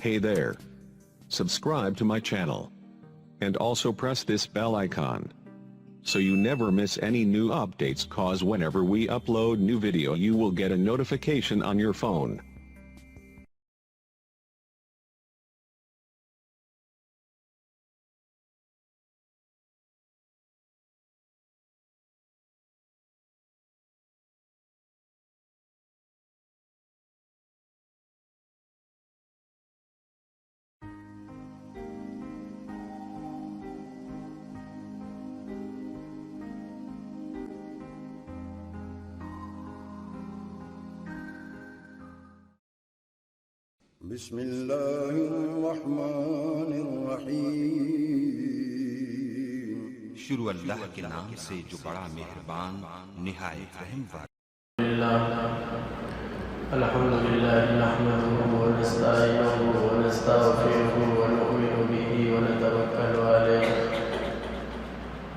Hey there. Subscribe to my channel. And also press this bell icon, so you never miss any new updates, cause whenever we upload new video you will get a notification on your phone. بسم الله الرحمن الرحیم۔ شروع اللہ کے نام سے جو بڑا مہربان نہایت رحم والا۔ الحمدللہ نحمده ونستعینه ونستغفره ونؤمن به ونتوکل علیہ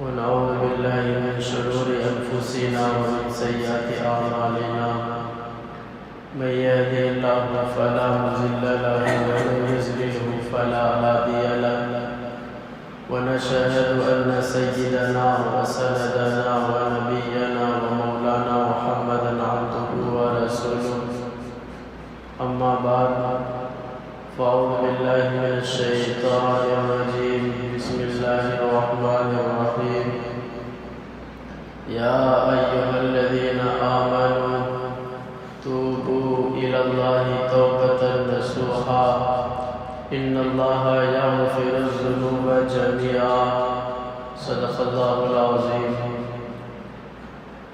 ونعوذ باللہ من شرور انفسنا ومن سیئات اعمالنا، من يهده الله فلا مضل له ومن يضلل فلا هادي له، ونشهد أن سيدنا وسندنا ونبينا ومولانا محمدا عبده ورسوله، أما بعد فأعوذ بالله من الشيطان الرجيم، بسم الله الرحمن الرحيم، يا أيها الذين آمنوا توبوا إلى الله توبة نصوحا إن الله يغفر الذنوب جميعا، صدق الله العظيم۔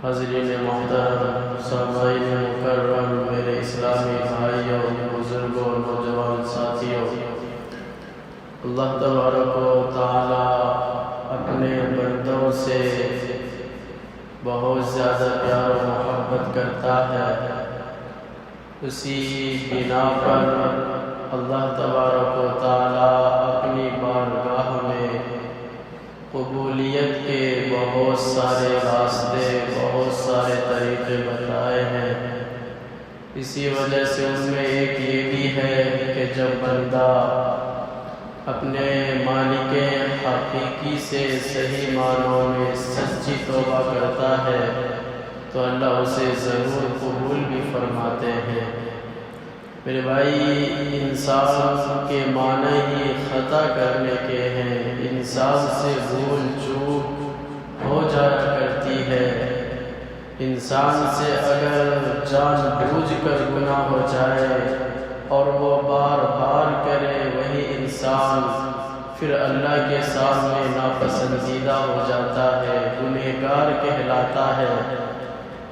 حاضرین محترم، سامعین مکرم، میرے اسلامی بھائیوں، بزرگوں، نوجوان ساتھیوں، اللہ تبارک و تعالی اپنے بندوں سے بہت زیادہ پیار و محبت کرتا ہے۔ اسی بنا پر اللہ تبارک و تعالی اپنی بارگاہ میں قبولیت کے بہت سارے راستے، بہت سارے طریقے بتائے ہیں۔ اسی وجہ سے ان میں ایک یہ بھی ہے کہ جب بندہ اپنے مالک حقیقی سے صحیح معنوں میں سچی توبہ کرتا ہے تو اللہ اسے ضرور قبول بھی فرماتے ہیں۔ میرے بھائی، انسان کے معنی ہی خطا کرنے کے ہیں، انسان سے بھول چوک ہو جایا کرتی ہے۔ انسان سے اگر جان بوجھ کر گناہ ہو جائے اور وہ بار بار کرے، وہی انسان پھر اللہ کے سامنے ناپسندیدہ ہو جاتا ہے، گنہگار کہلاتا ہے۔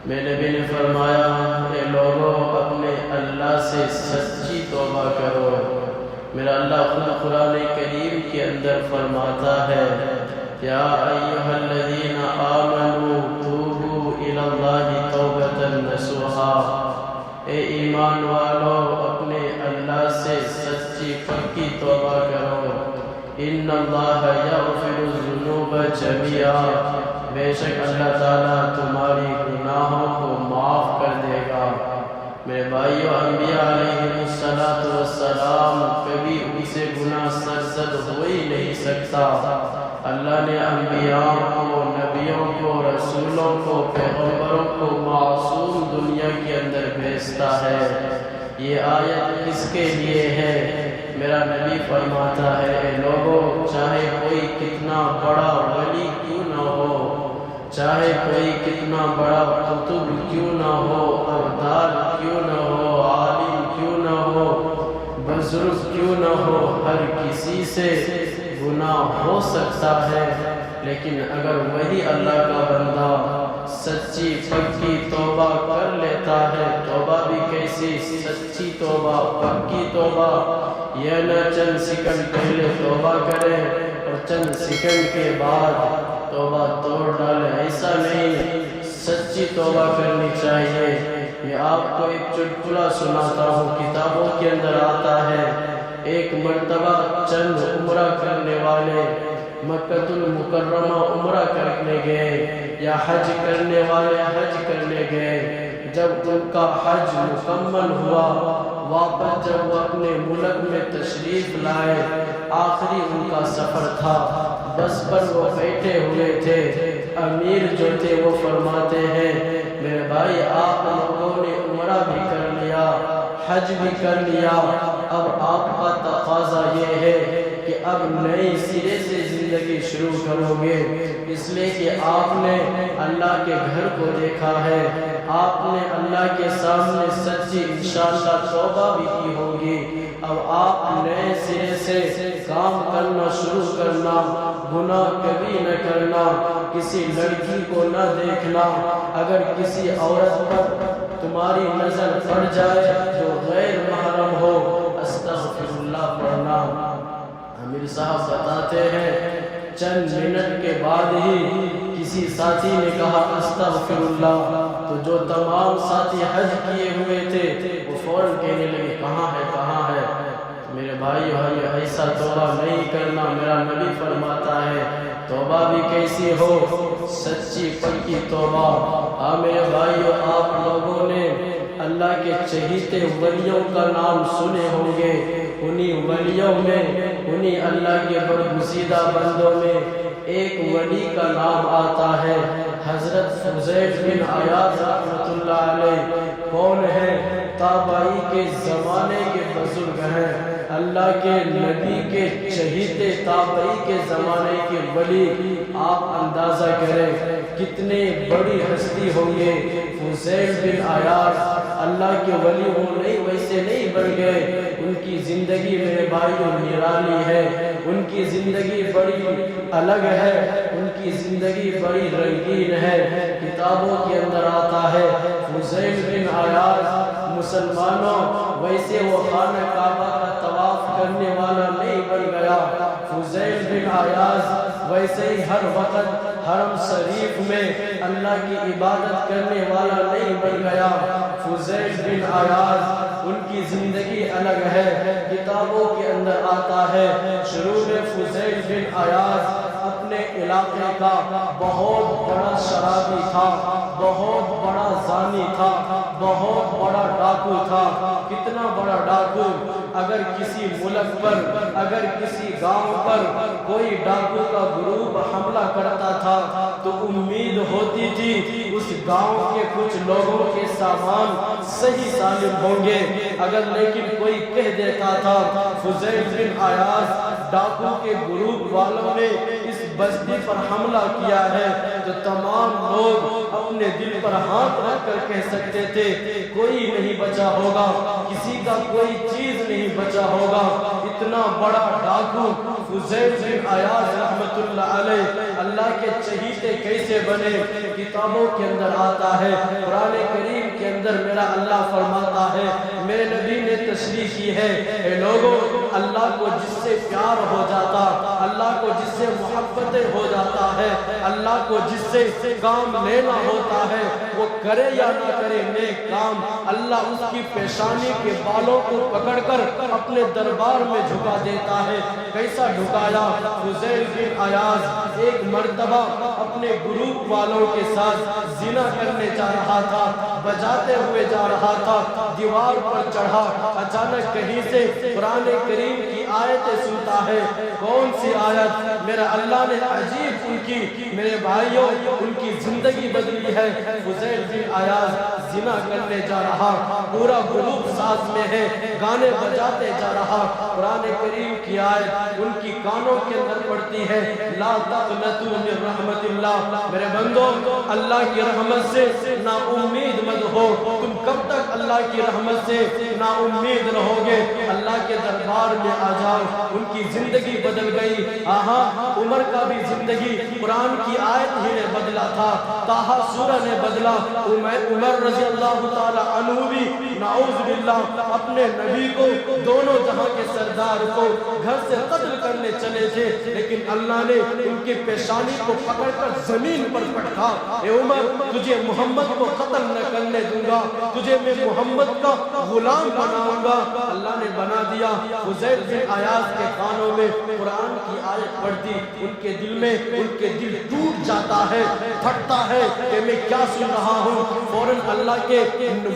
میرے نبی نے فرمایا، اے لوگوں، اپنے اللہ سے سچی توبہ کرو۔ میرا اللہ خود قرآن کریم کے اندر فرماتا ہے، یا ایھا الذین آمنوا توبوا الی اللہ توبۃ نصوحا، اے ایمان والو، اپنے اللہ سے سچی پکی توبہ کرو۔ ان اللہ یغفر الذنوب جميعا، بے شک اللہ تعالیٰ تمہاری گناہوں کو معاف کر دے گا۔ میرے بھائیو، انبیاء علیہ السلام کبھی ان سے گناہ سرزد ہو ہی نہیں سکتا۔ اللہ نے انبیاء کو، نبیوں کو، رسولوں کو، پیغمبروں کو معصوم دنیا کے اندر بھیجتا ہے۔ یہ آیت کس کے لیے ہے؟ میرا نبی فرماتا ہے، اے لوگوں، چاہے کوئی کتنا بڑا ولی کیوں نہ ہو، چاہے کوئی کتنا بڑا قطب کیوں نہ ہو، ابدال کیوں نہ ہو، عالم کیوں نہ ہو، بزرگ کیوں نہ ہو، ہر کسی سے گناہ ہو سکتا ہے، لیکن اگر وہی اللہ کا بندہ سچی پکی توبہ کر لیتا ہے، توبہ بھی کیسی؟ سچی توبہ، پکی توبہ، یہ نہ چند سیکنڈ پہلے توبہ کرے اور چند سیکنڈ کے بعد توبہ توڑ ڈالے، ایسا نہیں، سچی توبہ کرنی چاہیے۔ میں آپ کو ایک چٹکلا سناتا ہوں، کتابوں کے اندر آتا ہے، ایک مرتبہ چند عمرہ کرنے والے مکہ المکرمہ عمرہ کرنے گئے، یا حج کرنے والے حج کرنے گئے۔ جب ان کا حج مکمل ہوا، واپس جب وہ اپنے ملک میں تشریف لائے، آخری ان کا سفر تھا، بس پر وہ بیٹھے ہوئے تھے۔ امیر جو تھے وہ فرماتے ہیں میرے بھائی آپ لوگوں نے عمرہ بھی کر لیا، حج بھی کر لیا، اب آپ کا تقاضا یہ ہے کہ اب نئی سرے سے زندگی شروع کرو گے، اس لیے کہ آپ نے اللہ کے گھر کو دیکھا ہے، آپ نے اللہ کے سامنے سچی انشاءاللہ توبہ بھی کی ہوگی، اب آپ نئے سرے سے کام کرنا شروع کرنا، گناہ کبھی نہ کرنا، کسی لڑکی کو نہ دیکھنا، اگر کسی عورت پر تمہاری نظر پڑ جائے جو غیر محرم ہو استغفر اللہ پڑھنا۔ امیر صاحب بتاتے ہیں چند منٹ کے بعد ہی کسی ساتھی نے کہا استغفر اللہ، تو جو تمام ساتھی حج کیے ہوئے تھے وہ فوراً کہنے لگے کہاں ہے کہاں ہے۔ میرے بھائی ایسا توبہ نہیں کرنا، میرا نبی فرماتا ہے توبہ بھی کیسی ہو، سچی پکی توبہ۔ ہاں میرے بھائیو آپ لوگوں نے اللہ کے چہیتے ولیوں کا نام سنے ہوں گے، انہی ولیوں میں، انہی اللہ کے برگزیدہ بندوں میں ایک ولی کا نام آتا ہے حضرت فضیل بن عیاض رحمۃ اللہ علیہ۔ کون ہے؟ تابعی کے زمانے کے بزرگ ہیں، اللہ کے نبی کے چہیتے تابعی کے زمانے کے ولی۔ آپ اندازہ کریں کتنے بڑی ہستی ہوں گے فضیل بن عیاض، اللہ کے ولی وہ نہیں ویسے نہیں بن گئے، ان کی زندگی میرے بھائیوں نرالی ہے، ان کی زندگی بڑی الگ ہے، ان کی زندگی بڑی رنگین ہے۔ کتابوں کے اندر آتا ہے فضیل بن عیاض مسلمانوں ویسے وہ خانہ کعبہ کا طواف کرنے والا نہیں بن گیا، فضیل بن عیاض ویسے ہی ہر وقت حرم شریف میں اللہ کی عبادت کرنے والا نہیں بن گیا، فضیل بن عیاض ان کی زندگی الگ ہے۔ کتابوں کے اندر آتا ہے شروع میں فضیل بن عیاض اپنے علاقے کا بہت بڑا شرابی تھا، بہت بڑا زانی تھا، بہت بڑا ڈاکو تھا۔ کتنا بڑا ڈاکو، اگر کسی ملک پر، اگر کسی گاؤں پر کوئی ڈاکو کا گروپ حملہ کرتا تھا تو امید ہوتی تھی اس گاؤں کے کچھ لوگوں کے سامان صحیح سالم ہوں گے، اگر لیکن کوئی کہہ دیتا تھا فضیل بن عیاض ڈاکو کے گروپ والوں نے اس بستی پر حملہ کیا ہے، تو تمام لوگ اپنے دل پر ہاتھ رکھ کر کہہ سکتے تھے کوئی نہیں بچا ہوگا، کسی کا کوئی چیز نہیں بچا ہوگا۔ اتنا بڑا ڈاکو فضیل بن عیاض رحمت اللہ علیہ اللہ کے چہیتے کیسے بنے؟ کتابوں کے اندر آتا ہے، قرآن کریم کے اندر میرا اللہ فرماتا ہے، میرے نبی نے تشریح کی ہے، اے لوگوں اللہ کو جس سے پیار ہو جاتا، اللہ کو جس سے محبت ہو جاتا ہے، اللہ کو جس سے کام لینا ہوتا ہے، وہ کرے یا نہ کرے نیک کام، اللہ اس کی پیشانی کے بالوں کو پکڑ کر اپنے دربار میں جھکا دیتا ہے۔ کیسا جھکایا؟ فضیل بن عیاض ایک مرتبہ اپنے گروپ والوں کے ساتھ زنا کرنے جا رہا تھا، بجاتے ہوئے جا رہا تھا، دیوار پر چڑھا، اچانک کہیں سے قرآن کریم کی آیتیں سنتا ہے۔ کون سی آیت؟ میرا اللہ نے عجیب ان کی، میرے بھائیوں ان کی زندگی بدلی ہے۔ فضیل بن عیاض زنا کرنے جا رہا، پورا گروپ ساتھ میں ہے، گانے بجاتے جا رہا، قرآن کریم کی آیت ان کی کانوں کے اندر پڑتی ہے، لا تقنطوا من رحمت اللہ۔ میرے بندو اللہ کی رحمت سے نا امید مت ہو، تم کب تک اللہ کی رحمت سے نا امید رہو گے؟ اللہ کے دربار میں آ جاؤ۔ ان کی زندگی بدل گئی۔ عمر کا بھی زندگی قرآن کی آیت ہی نے بدلا تھا، طٰہٰ سورہ نے بدلا۔ عمر رضی اللہ تعالی عنہ بھی نعوذ باللہ اپنے نبی کو، دونوں جہاں کے سردار کو گھر سے قتل کرنے چلے تھے، لیکن اللہ نے ان کی پیشانی کو پکڑ کر زمین پر پٹکا، اے عمر تجھے محمد کو قتل نہ کرنے دوں گا، تجھے میں محمد کا غلام بناؤں گا۔ اللہ نے بنا دیا۔ فضیل بن عیاض کے کانوں میں قرآن کی آیت پڑھتی، ان کے دل میں ان کے دل ٹوٹ جاتا ہے، پھٹتا ہے کہ میں کیا سن رہا ہوں۔ فوراً اللہ کے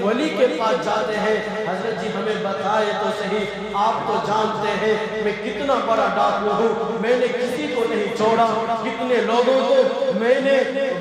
ولی کے پاس جاتے ہیں، حضرت جی ہمیں بتائے تو صحیح، آپ تو جانتے ہیں میں کتنا بڑا ڈاکو ہوں، میں نے کسی کو نہیں چھوڑا، کتنے لوگوں کو میں نے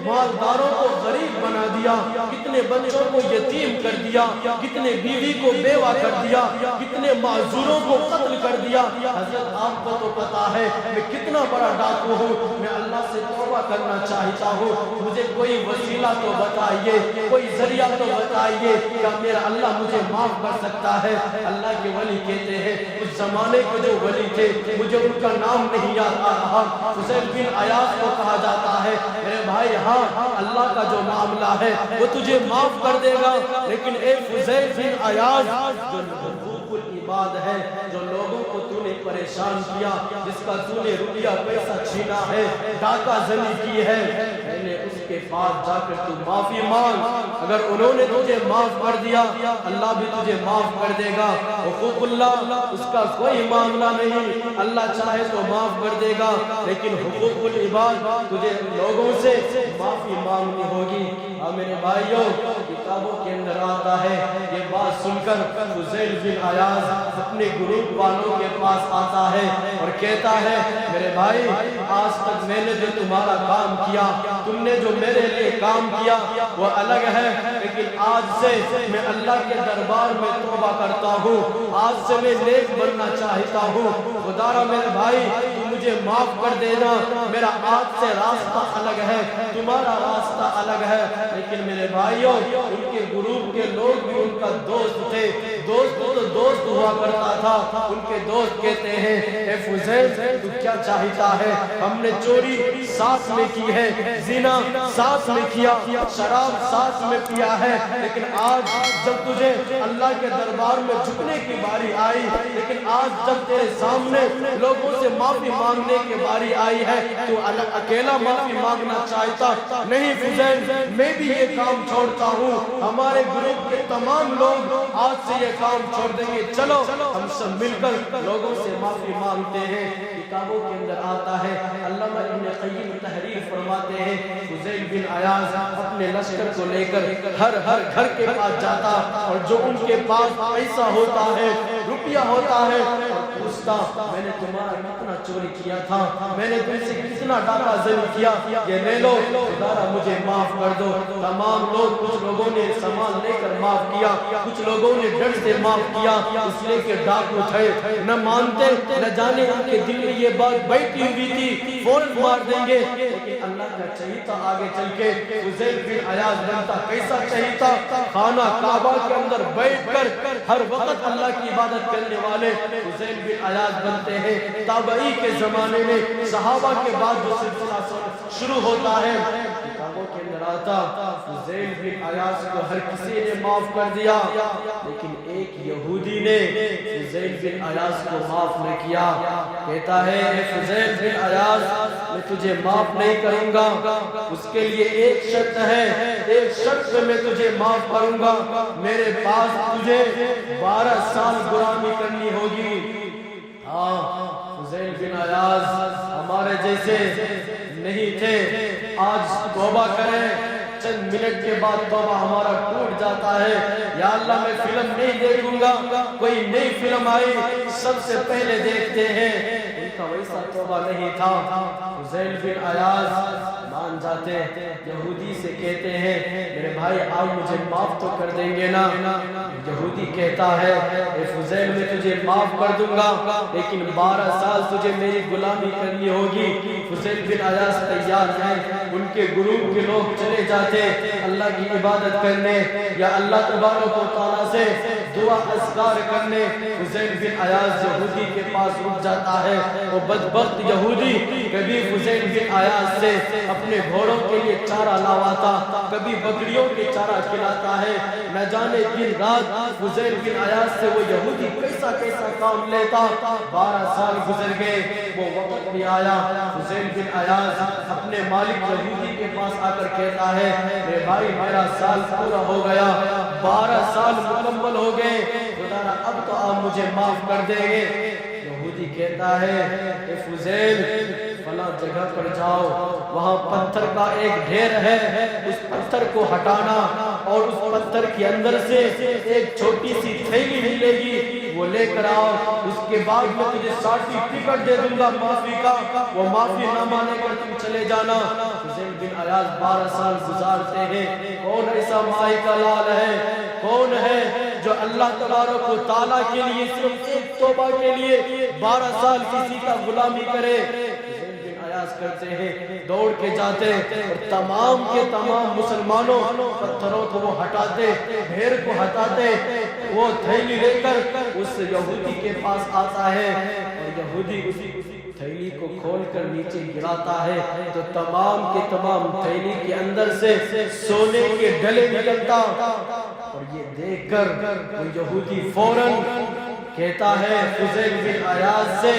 مالداروں کو غریب بنا دیا، کتنے بچوں کو یتیم کر دیا، کتنے بیوی کو بیوہ کر دیا، کتنے معذوروں کو قتل کر دیا۔ حضرت آپ کو تو پتا ہے میں کتنا بڑا ڈاکو ہوں، میں اللہ سے توبہ کرنا چاہتا ہوں، مجھے کوئی وسیلہ تو بتائیے، کوئی ذریعہ تو بتائیے، کیا میرا اللہ مجھے معاف کر سکتا ہے؟ اللہ کے ولی کہتے ہیں اس زمانے کے جو ولی تھے مجھے ان کا نام نہیں یاد آ رہا، فضیل بن عیاض کو کہا جاتا ہے میرے بھائی ہاں اللہ کا جو معاملہ ہے وہ تجھے معاف کر دے گا، لیکن اے فضیل بن عیاض جو حقوق العباد ہے، جو لوگوں کو تو نے پریشان کیا، جس کا تو نے روپیہ پیسہ چھینا ہے، ڈاکہ زنی کی ہے، پہلے اس کے پاس جا کر تو معافی مانگ، اگر انہوں نے تجھے معاف کر دیا اللہ بھی تجھے معاف کر دے گا۔ حقوق اللہ اس کا کوئی معاملہ نہیں، اللہ چاہے تو معاف کر دے گا، لیکن حقوق العباد تجھے لوگوں سے معافی مانگنی ہوگی۔ میرے بھائیوں کتابوں کے اندر آتا ہے، یہ بات سن کر فضیل بن عیاض اپنے گروپ والوں کے پاس آتا ہے اور کہتا ہے میرے بھائی آج تک میں نے جو تمہارا کام کیا، تم نے جو میرے لیے کام کیا وہ الگ ہے، لیکن آج سے میں اللہ کے دربار میں توبہ کرتا ہوں، آج سے میں نیک بننا چاہتا ہوں، خدا را میرے بھائی تم مجھے معاف کر دینا، میرا آج سے راستہ الگ ہے، تمہارا راستہ الگ ہے۔ لیکن میرے بھائیوں ان کے گروپ کے لوگ بھی ان کا دوست تھے، دوست تو دوست ہوا کرتا تھا، ان کے دوست کہتے ہیں اے فضیل تو کیا چاہتا ہے، ہم نے چوری ساتھ میں کی ہے، زنا ساتھ میں کیا، شراب ساتھ میں پیا ہے، لیکن آج جب تجھے اللہ کے دربار میں جھکنے کی باری آئی، لیکن آج جب تیرے سامنے لوگوں سے معافی مانگنے کی باری آئی ہے تو اکیلا معافی مانگنا چاہتا نہیں فضیل، میں بھی یہ کام چھوڑتا ہوں، ہمارے گروپ کے تمام لوگ آج سے یہ کام چھوڑ دیں گے، چلو ہم سب مل کر لوگوں سے معافی مانگتے ہیں۔ کتابوں کے اندر آتا ہے، علامہ ابن قیم تحریر فرماتے ہیں فضیل بن عیاض اپنے لشکر کو لے کر ہر گھر کے پاس جاتا اور جو ان کے پاس پیسہ ہوتا ہے، روپیہ ہوتا ہے، پوچھتا میں نے تمہارا کتنا چوری کیا تھا، میں نے تم سے کتنا ڈاکہ زنی کیا، یہ لے لو، خدا مجھے معاف کر دو۔ تمام لوگ کچھ لوگوں نے سامان لے کر معاف کیا، کچھ لوگوں نے ڈر سے معاف کیا، اس لیے کہ ڈاکو تھے، نہ مانتے، نہ جانے ان کے دل میں یہ بات بیٹھی ہوئی تھی فوراً مار دیں گے، لیکن اللہ کا چہیتا آگے چل کے فضیل بن عیاض بنتا کیسا چہیتا، خانہ کعبہ کے اندر بیٹھ کر ہر وقت اللہ کی عبادت کرنے والے فضیل بن عیاض بنتے ہیں۔ تابعی کے زمانے میں صحابہ کے بعد جو سلسلہ شروع ہوتا ہے، کتابوں کے اندر آتا فضیل بن عیاض کو ہر کسی نے معاف کر دیا، لیکن ایک یہودی نے فضیل بن عیاض کو معاف نہ کیا، کہتا ہے اے فضیل بن عیاض میں تجھے معاف نہیں کروں گا، اس کے لیے ایک شرط ہے، ایک شرط پہ میں تجھے معاف کروں گا، میرے پاس تجھے 12 سال غلامی کرنی ہوگی۔ ہاں فضیل بن عیاض ہمارے جیسے نہیں تھے، آج توبہ کریں، چند منٹ کے بعد توبہ ہمارا ٹوٹ جاتا ہے، یا اللہ میں فلم نہیں دیکھوں گا، کوئی نئی فلم آئی سب سے پہلے دیکھتے ہیں، ان کا ویسا توبہ نہیں تھا۔ فضیل بن عیاض مان جاتے، یہودی سے کہتے ہیں میرے بھائی آج مجھے معاف تو کر دیں گے نا؟ یہودی کہتا ہے اے فضیل میں تجھے معاف کر دوں گا، لیکن 12 سال تجھے میری غلامی کرنی ہوگی۔ فضیل بن عیاض تیار ہیں، ان کے گروپ کے لوگ چلے جاتے اللہ کی عبادت کرنے یا اللہ تبارک و تعالیٰ سے دعا اذکار کرنے۔ فضیل بن عیاض یہودی کے پاس رک جاتا ہے، وہ بدبخت یہودی کبھی فضیل بن عیاض سے اپنے گھوڑوں کے لیے چارہ لاواتا، کبھی بکریوں کے چارہ کھلاتا ہے، نہ جانے دن رات فضیل بن عیاض سے وہ یہودی کیسا کیسا کام لیتا۔ 12 سال گزر گئے، وہ وقت بھی آیا فضیل بن عیاض اپنے مالک یہودی کے پاس آ کر کہتا ہے میرے بھائی میرا سال پورا ہو گیا، 12 سال مکمل ہو گئے، خدا را اب تو آپ مجھے معاف کر دیں گے۔ یہودی کہتا ہے اے فضیل فلاں جگہ پر جاؤ، وہاں پتھر کا ایک ڈھیر ہے، اس پتھر کو ہٹانا اور اس پتھر کے اندر سے ایک چھوٹی سی تھیلی ملے گی، وہ لے کر آؤ، اس کے بعد میں تجھے سرٹیفکیٹ دے دوں گا معافی کا، وہ معافی نامہ لے کر تم چلے جانا۔ فضیل بن عیاض 12 سال گزارتے ہیں، کون ایسا مائی کا لال ہے، کون ہے جو اللہ تبارک و تعالیٰ کے لیے صرف ایک توبہ کے لیے 12 سال کسی کا غلامی کرے؟ کرتے ہیں، دوڑ کے جاتے اور تمام کے تمام مسلمانوں پتھروں کو وہ ہٹاتے، ڈھیر کو ہٹاتے، وہ تھیلی لے کر اس یہودی کے پاس آتا ہے اور یہودی اسی تھیلی کو کھول کر نیچے گراتا ہے تو تمام کے تمام تھیلی کے اندر سے سونے کے ڈلے نکلتا، اور یہ دیکھ کر وہ یہودی فوراً کہتا ہے فضیل بن عیاض سے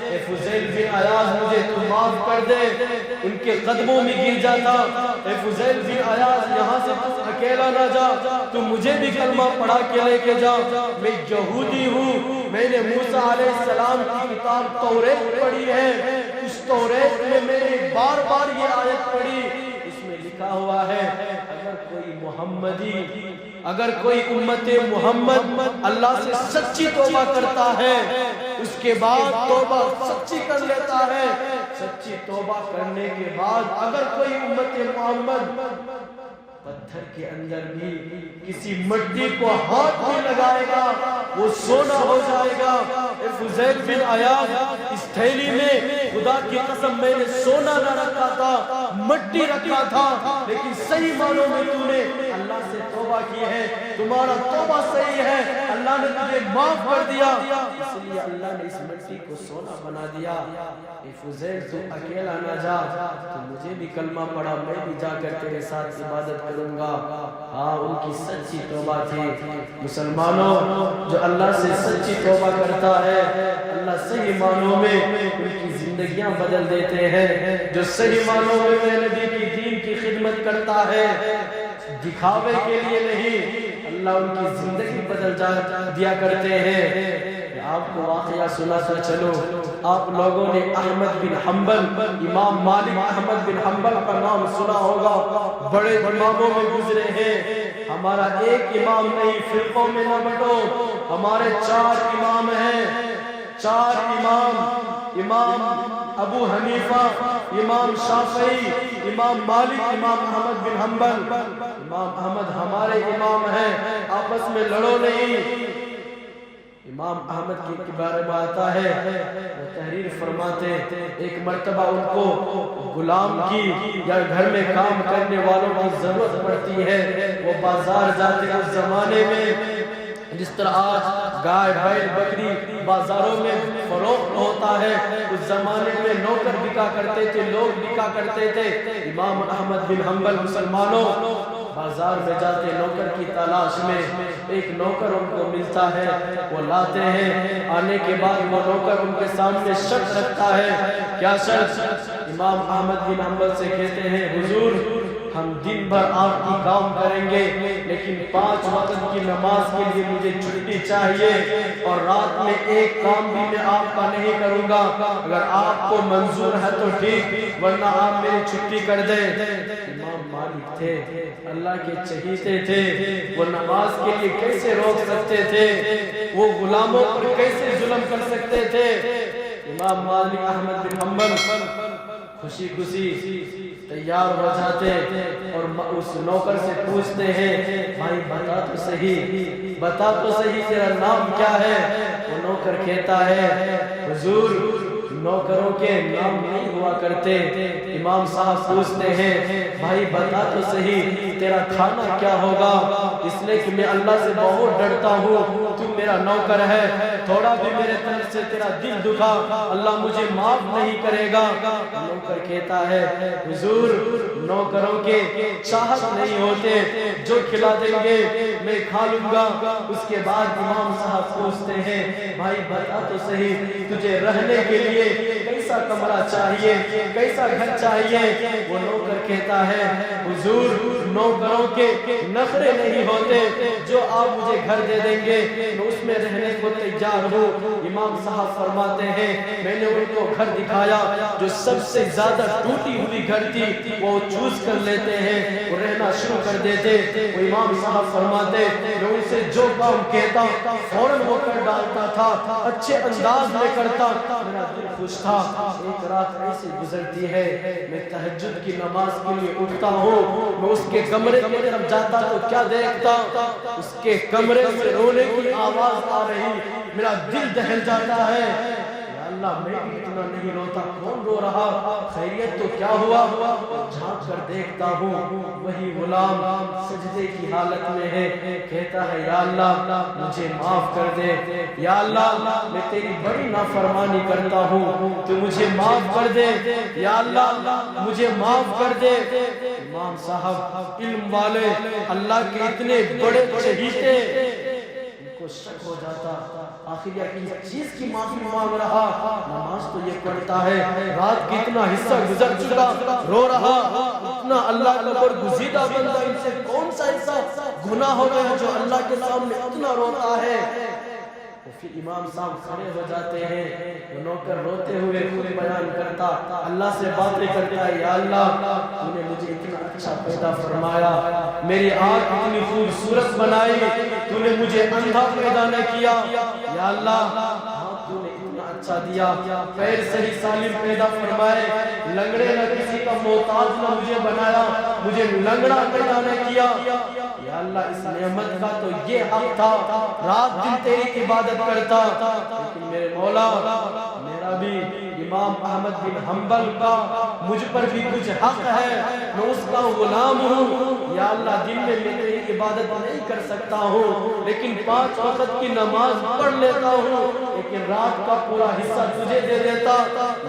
اے فضیل بن عیاض مجھے تو معاف کر دے، ان کے قدموں میں گر جاتا، اے فضیل بن عیاض یہاں سے تو اکیلا نہ جا، تو مجھے بھی کلمہ پڑھا کے لے کے جا، میں یہودی ہوں، میں نے موسیٰ علیہ السلام کی کتاب توریت پڑھی ہے، اس توریت میں نے بار بار یہ آیت پڑھی، اس میں لکھا ہوا ہے اگر کوئی محمدی، اگر کوئی امت محمد اللہ سے سچی توبہ کرتا ہے، اس کے بعد توبہ سچی کر لیتا ہے، سچی توبہ کرنے کے بعد اگر کوئی امت محمد پتھر کے اندر بھی کسی مٹی کو ہاتھ میں لگائے گا وہ سونا ہو جائے گا۔ اے فضیل بن عیاض اس تھیلی میں خدا کی قسم میں نے سونا نہ رکھا تھا، مٹی رکھا تھا، لیکن صحیح معنوں میں تو نے اللہ سے توبہ کی ہے، تمہارا توبہ صحیح ہے، اللہ نے تجھے معاف کر دیا، اس لیے اللہ نے اس مٹی کو سونا بنا دیا۔ اے فضیل تو اکیلا نہ جا، تو مجھے بھی کلمہ پڑھا، میں بھی جا کر تیرے ساتھ عبادت کروں گا۔ ہاں ان کی سچی توبہ تھی۔ مسلمانوں جو اللہ سے سچی توبہ کرتا ہے اللہ صحیح معنوں میں ان کی زندگیاں بدل دیتے ہیں، جو صحیح معنوں میں میرے نبی کی دین کی خدمت کرتا ہے دکھاوے کے لیے نہیں، اللہ ان کی زندگی بدل دیا کرتے ہیں۔ آپ کو واقعہ سناتا چلو، آپ لوگوں نے احمد بن حنبل، امام مالک احمد بن حنبل کا نام سنا ہوگا، بڑے اماموں میں گزرے ہیں، ہمارا ایک امام نہیں، فرقوں میں نہ بٹو، ہمارے 4 امام ہیں، 4 امام، امام ابو حنیفہ، امام شافعی، امام مالک، امام احمد بن حنبل، امام احمد ہمارے امام ہیں، آپس میں لڑو نہیں۔ امام احمد کے بارے میں آتا ہے وہ تحریر فرماتے ایک مرتبہ ان کو غلام کی یا گھر میں کام کرنے والوں کی ضرورت پڑتی ہے، وہ بازار جاتے اس زمانے میں جس طرح آج گائے بیل بکری بازاروں میں فروخت ہوتا ہے، اس زمانے میں نوکر بکا کرتے تھے، لوگ بکا کرتے تھے۔ امام احمد بن حنبل مسلمانوں بازار میں جاتے نوکر کی تلاش میں، ایک نوکر ان کو ملتا ہے، وہ لاتے ہیں، آنے کے بعد وہ نوکر ان کے سامنے شرط رکھتا ہے۔ کیا شرط؟ امام احمد بن حنبل سے کہتے ہیں حضور ہم دن بھر آپ کی کام کریں گے لیکن 5 وقت کی نماز کے لیے مجھے چھٹی چاہیے، اور رات میں ایک کام بھی میں آپ کا نہیں کروں گا، اگر آپ کو منظور ہے تو ٹھیک ورنہ آپ میری چھٹی کر دیں۔ امام مالک تھے، اللہ کے چہیتے تھے، وہ نماز کے لیے کیسے روک سکتے تھے، وہ غلاموں پر کیسے ظلم کر سکتے تھے۔ امام مالک احمد بن حنبل خوشی خوشی تیار ہو جاتے اور اس نوکر سے پوچھتے ہیں بھائی بتا تو صحیح، بتا تو صحیح تیرا نام کیا ہے؟ وہ نوکر کہتا ہے حضور نوکروں کے نام نہیں ہوا کرتے۔ امام صاحب پوچھتے ہیں بھائی بتا تو صحیح تیرا کھانا کیا ہوگا، اس لیے کہ میں اللہ سے بہت ڈرتا ہوں، تو میرا نوکر ہے، تھوڑا بھی میرے طرف سے تیرا دل دکھا اللہ مجھے معاف نہیں کرے گا۔ نوکر کہتا ہے حضور نوکروں کے چاہت نہیں ہوتے، جو کھلا دیں گے میں کھا لوں گا۔ اس کے بعد امام صاحب پوچھتے ہیں بھائی بتا تو صحیح تجھے رہنے کے لیے کیسا کیسا کمرہ چاہیے، کیسا گھر چاہیے، وہ نوکر کہتا ہے حضور نوکروں کے نخرے نہیں ہوتے، جو آپ مجھے گھر دے دیں گے میں اس میں رہنے کو تیار ہوں۔ امام صاحب فرماتے ہیں میں نے ان کو گھر دکھایا، جو سب سے زیادہ ٹوٹی ہوئی گھر تھی وہ چوز کر لیتے ہیں، وہ رہنا شروع کر دیتے۔ وہ امام صاحب فرماتے میں ان سے جو کام کہتا فوراً وہ کر ڈالتا تھا، اچھے انداز میں کرتا، میرا دل خوش تھا۔ ایک رات ایسی گزرتی ہے میں تہجد کی نماز کے لیے اٹھتا ہوں، میں اس کے کمرے کی طرف جاتا تو کیا دیکھتا، اس کے کمرے سے رونے کی آواز آ رہی، میرا دل دہل جاتا ہے، یا اللہ میں بھی اتنا نہیں روتا، کون رو رہا، خیریت تو کیا ہوا؟ جھانک کر دیکھتا ہوں وہی غلام سجدے کی حالت میں ہے، کہتا ہے یا اللہ مجھے معاف کر دے، یا اللہ میں تیری بڑی نافرمانی کرتا ہوں، تو مجھے معاف کر دے، یا اللہ مجھے معاف کر دے۔ امام صاحب علم والے، اللہ کے اتنے بڑے چہیتے، ان کو شک ہو جاتا آخر یہ کس چیز کی معافی مانگ رہا، نماز تو یہ پڑھتا ہے، رات کی اتنا حصہ گزر چکا، رو رہا، اتنا اللہ کا برگزیدہ بندہ، ان سے کون سا حصہ گناہ ہو گیا جو اللہ کے سامنے اتنا روتا ہے۔ پھر امام صاحب کھڑے ہو جاتے ہیں، وہ نوکر روتے ہوئے خود بیان کرتا، اللہ سے باتیں کرتا ہے، یا اللہ تو نے مجھے اتنا اچھا پیدا فرمایا، میری آنکھ اتنی خوبصورت بنائی، تو نے مجھے اندھا پیدا نہ کیا، یا اللہ تو نے اتنا اچھا دیا، پیر صحیح سالم پیدا فرمائے، لنگڑے نہ کسی کا محتاج نہ مجھے بنایا، مجھے لنگڑا پیدا نہ کیا، یا اللہ اس نعمت کا تو یہ حق تھا، رات دن تیری عبادت کرتا، لیکن میرے مولا میرا بھی امام احمد بن حنبل کا مجھ پر بھی کچھ حق ہے، میں اس کا غلام ہوں، یا اللہ دن میں تیری عبادت نہیں کر سکتا ہوں، لیکن 5 وقت کی نماز پڑھ لیتا ہوں، لیکن رات کا پورا حصہ تجھے دے دیتا،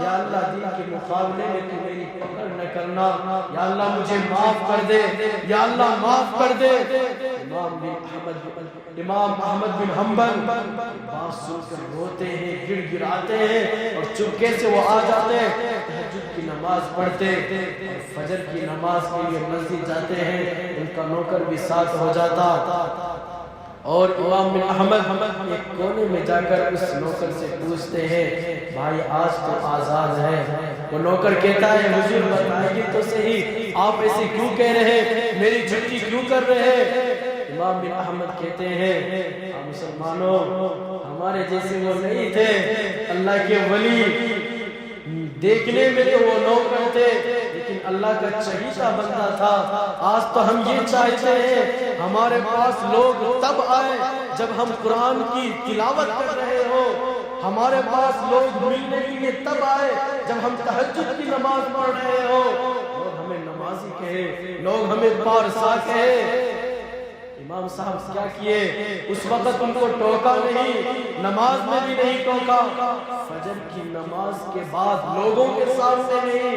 یا اللہ دن کے مقابلے میں تو میری پکڑ نہ کرنا، یا اللہ مجھے معاف کر دے، یا اللہ معاف کر دے۔ امام احمد بن حنبل بات سن کر روتے ہیں، گڑ گڑاتے ہیں، اور چپکے سے وہ آ جاتے ہیں، تہجد کی نماز پڑھتے اور فجر کی نماز کے لیے مسجد جاتے ہیں، ان کا نوکر بھی ساتھ ہو جاتا، اور امام بن احمد ایک کونے میں جا کر اس نوکر سے پوچھتے ہیں بھائی آج تو آزاد ہے؟ وہ نوکر کہتا ہے حضور بتائیے تو صحیح، آپ ایسے کیوں کہہ رہے ہیں، میری چھٹی کیوں کر رہے ہیں؟ امام بن احمد کہتے ہیں مسلمانوں ہمارے جیسے وہ نہیں تھے، اللہ کے ولی دیکھنے میں تو وہ نوکر تھے لیکن اللہ کا چہیتا بندہ تھا، آج تو ہم یہ چاہتے ہیں ہمارے پاس لوگ تب آئے جب ہم قرآن کی تلاوت کر رہے ہو، ہمارے پاس لوگ ملنے کے لیے تب آئے جب ہم تہجد کی نماز پڑھ رہے ہو، لوگ ہمیں نمازی کہے، لوگ ہمیں پارسا کہے۔ امام صاحب کیا کیے، اس وقت ان کو ٹوکا نہیں، نماز میں بھی نہیں ٹوکا، فجر کی نماز کے بعد لوگوں کے سامنے نہیں،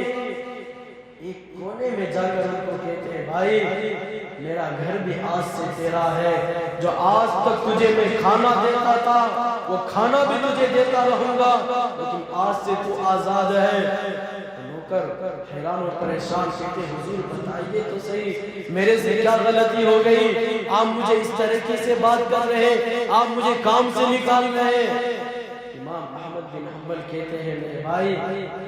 ایک کونے میں جا کر ان کو کہتے ہیں بھائی میرا گھر بھی آج سے تیرا ہے، جو آج تک تجھے میں کھانا دیتا تھا وہ کھانا بھی تجھے دیتا رہوں گا، لیکن آج سے تو آزاد ہے۔ حیران و پریشان کہتے حضور بتائیے تو صحیح میرے سے کیا غلطی ہو گئی، آپ مجھے اس طریقے سے بات کر رہے ہیں، آپ مجھے کام سے نکال رہے ہیں۔ امام احمد بن حنبل کہتے ہیں میرے بھائی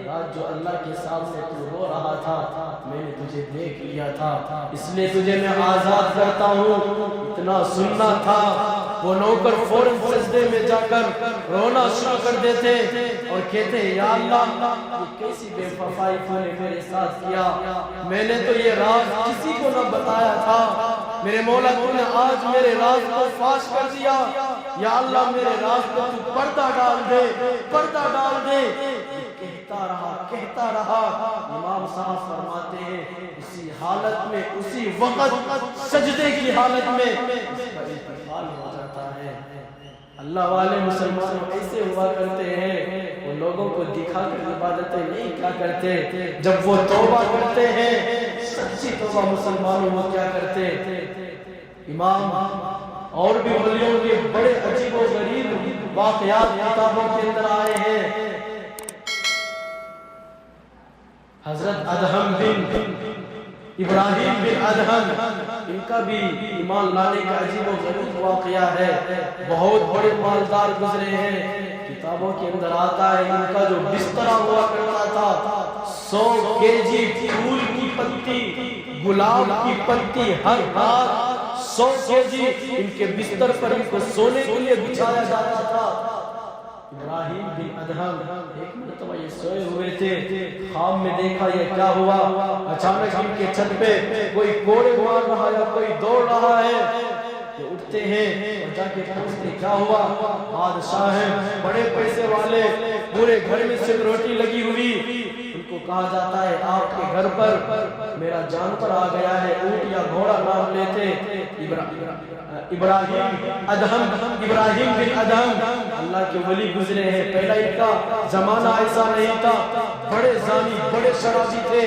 رات جو اللہ کے سامنے تو رو رہا تھا میں نے تجھے دیکھ لیا تھا، اس لیے تجھے میں آزاد کرتا ہوں، اتنا سننا تھا۔ وہ نوکر فوراً سجدے میں جا کر رونا شروع کر دیتے اور کہتے ہیں یا اللہ یہ کیسی بے وفائی تو نے میرے ساتھ کیا، میں نے تو یہ راز کسی کو نہ بتایا تھا، میرے مولا تو نے آج میرے راز کو فاش کر دیا، یا اللہ میرے راز کو تو پردہ ڈال دے، پردہ ڈال دے۔ کہتا رہا امام صاحب فرماتے ہیں اسی حالت میں اسی وقت سجدے کی حالت میں اس کا انتقال ہو جاتا ہے۔ اللہ والے مسلمانوں ایسے ہوا کرتے ہیں، وہ لوگوں کو دکھا کر عبادتیں نہیں کیا کرتے، جب وہ توبہ کرتے ہیں سچی توبہ مسلمانوں وہ کیا کرتے۔ امام اور بھی ولیوں کے بڑے عجیب و غریب واقعات کتابوں کے اندر آئے ہیں۔ حضرت ادہم بن ابراہیم بن ادہم، ان کا بھی ایمان لانے کا عجیب و غریب واقعہ ہے۔ بہت بڑے مالدار گزرے ہیں، کتابوں کے اندر آتا ہے ان کا جو بستر ہوا کرتا تھا 100 کیجی پھول کی پتی، گلاب کی پتی ہر رات 100 کیجی ان کے بستر پر ان کو سونے کے لیے بچھایا جاتا تھا۔ ابراہیم بن ادہم ایک مرتبہ یہ سوئے ہوئے تھے، خواب میں دیکھا یہ کیا ہوا، اچانک ان کے چھت پہ کوئی کوڑے مار رہا یا کوئی دوڑ رہا ہے۔ یہ اٹھتے ہیں اور جا کے پوچھتے کیا ہوا، بادشاہ ہیں بڑے پیسے والے، پورے گھر میں سیکورٹی لگی ہوئی، ان کو کہا جاتا ہے آپ کے گھر پر میرا جانور آ گیا ہے، اونٹ یا گھوڑا نام لیتے ابراہیم بن ادہم اللہ کے ولی گزرے ہیں۔ پہلا ان کا زمانہ ایسا نہیں تھا، بڑے زانی بڑے شرابی تھے،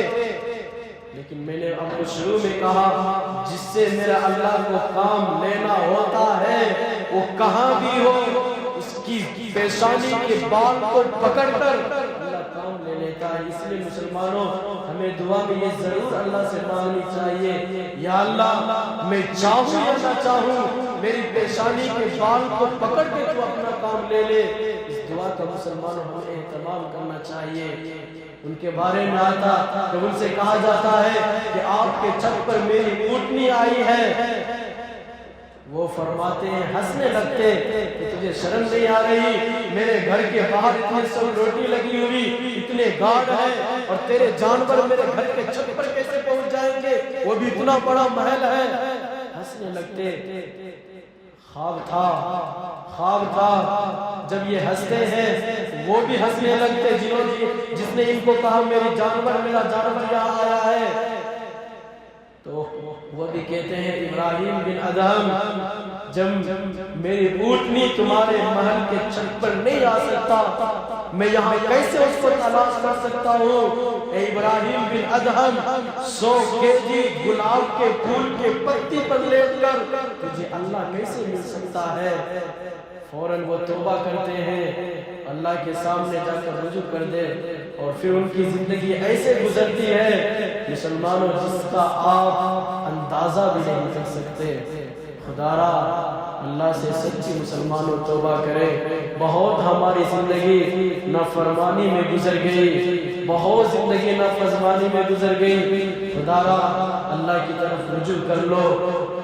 لیکن میں نے آپ کو شروع میں کہا جس سے میرا اللہ کو کام لینا ہوتا ہے وہ کہاں بھی ہو، اس کی پیشانی کے بال کو پکڑ کر اللہ کام لے لیتا ہے۔ اس لیے مسلمانوں ہمیں دعا بھی یہ ضرور اللہ سے مانگنی چاہیے، یا اللہ میں چاہوں یا نہ چاہوں میری پیشانی کے بال کو پکڑ کے تو اپنا کام لے لے۔ اس دعا کا مسلمانوں ہمیں اہتمام کرنا چاہیے۔ ان کے بارے میں آتا کہ ان سے کہا جاتا ہے کہ آپ کے چھت پر میری اونٹنی آئی ہے، وہ فرماتے ہیں ہنسنے لگتے کہ تجھے شرم نہیں آ رہی، میرے گھر کے باہر اتنی سیکورٹی لگی ہوئی، اتنے گارڈ ہیں، اور تیرے جانور میرے گھر کے چھت پر کیسے پہنچ جائیں گے، وہ بھی اتنا بڑا محل ہے۔ ہنسنے لگتے۔ خواب تھا جب یہ ہنستے ہیں وہ بھی ہنسنے لگتے، جس نے ان کو کہا میرا جانور یہاں آیا ہے، تو وہ بھی کہتے ہیں ابراہیم بن ادہم جب میری اونٹنی تمہارے محل کے چھت پر نہیں آ سکتا، میں یہاں کیسے اس کو تلاش کر سکتا ہوں؟ اے ابراہیم بن ادہم 100 کیجی گلاب کے پھول کے پتی پر لیٹ کر تجھے اللہ کیسے مل سکتا ہے؟ فوراً وہ توبہ کرتے ہیں، اللہ کے سامنے جا کر رجوع کر دے، اور پھر ان کی زندگی ایسے گزرتی ہے مسلمانوں جس کا آپ اندازہ بھی نہیں کر سکتے۔ خدا را اللہ سے سچی مسلمانوں توبہ کرے۔ بہت ہماری زندگی نافرمانی میں گزر گئی، بہت زندگی نافرمانی میں گزر گئی۔ خدا را اللہ کی طرف رجوع کر لو،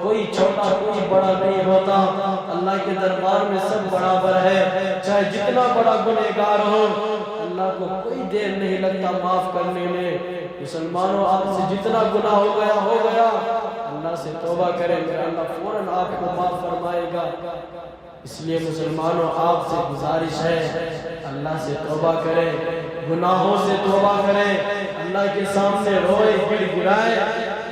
کوئی چھوٹا کوئی بڑا نہیں ہوتا، اللہ کے دربار میں سب برابر ہے، چاہے جتنا بڑا گنہگار ہو اللہ کو کوئی دیر نہیں لگتا معاف کرنے میں۔ مسلمانوں آپ سے جتنا گناہ ہو گیا اللہ سے توبہ کریں، میرا اللہ فوراً آپ کو معاف فرمائے گا۔ اس لیے مسلمانوں آپ سے گزارش ہے اللہ سے توبہ کریں، گناہوں سے توبہ کریں، اللہ کے سامنے روئے گڑ گڑائے،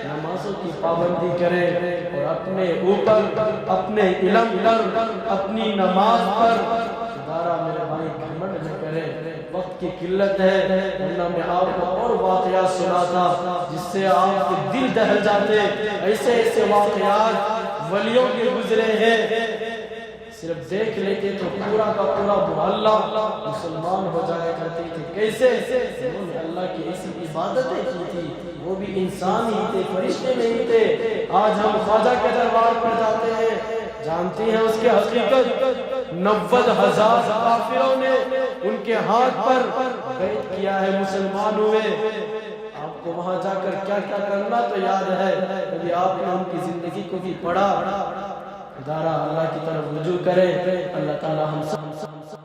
نمازوں کی پابندی کریں، اور اپنے اوپر اپنے علم پر اپنی نماز پر دوبارہ میرے بھائی گھمنڈ نہ کریں۔ وقت کی قلت ہے، ورنہ میں آپ کو اور واقعات سناتا جس سے آپ کے دل دہل جاتے۔ ایسے واقعات ولیوں کے گزرے ہیں، صرف دیکھ لیتے تو پورا کا پورا محلہ مسلمان ہو جایا کرتے تھے۔ کیسے؟ انہوں نے اللہ کی ایسی عبادتیں کی تھی، وہ بھی انسان ہی تھے، فرشتے نہیں تھے۔ آج ہم خواجہ کے دربار پر جاتے ہیں، جانتے ہیں اس کے حقیقت 90,000 کافروں نے ان کے ہاتھ پر بیعت کیا ہے، مسلمان ہوئے۔ آپ کو وہاں جا کر کیا کیا کرنا تو یاد ہے، کبھی آپ نے ان کی زندگی کو بھی پڑھا۔ ادارہ اللہ کی طرف رجوع کریں، اللہ تعالی ہم سب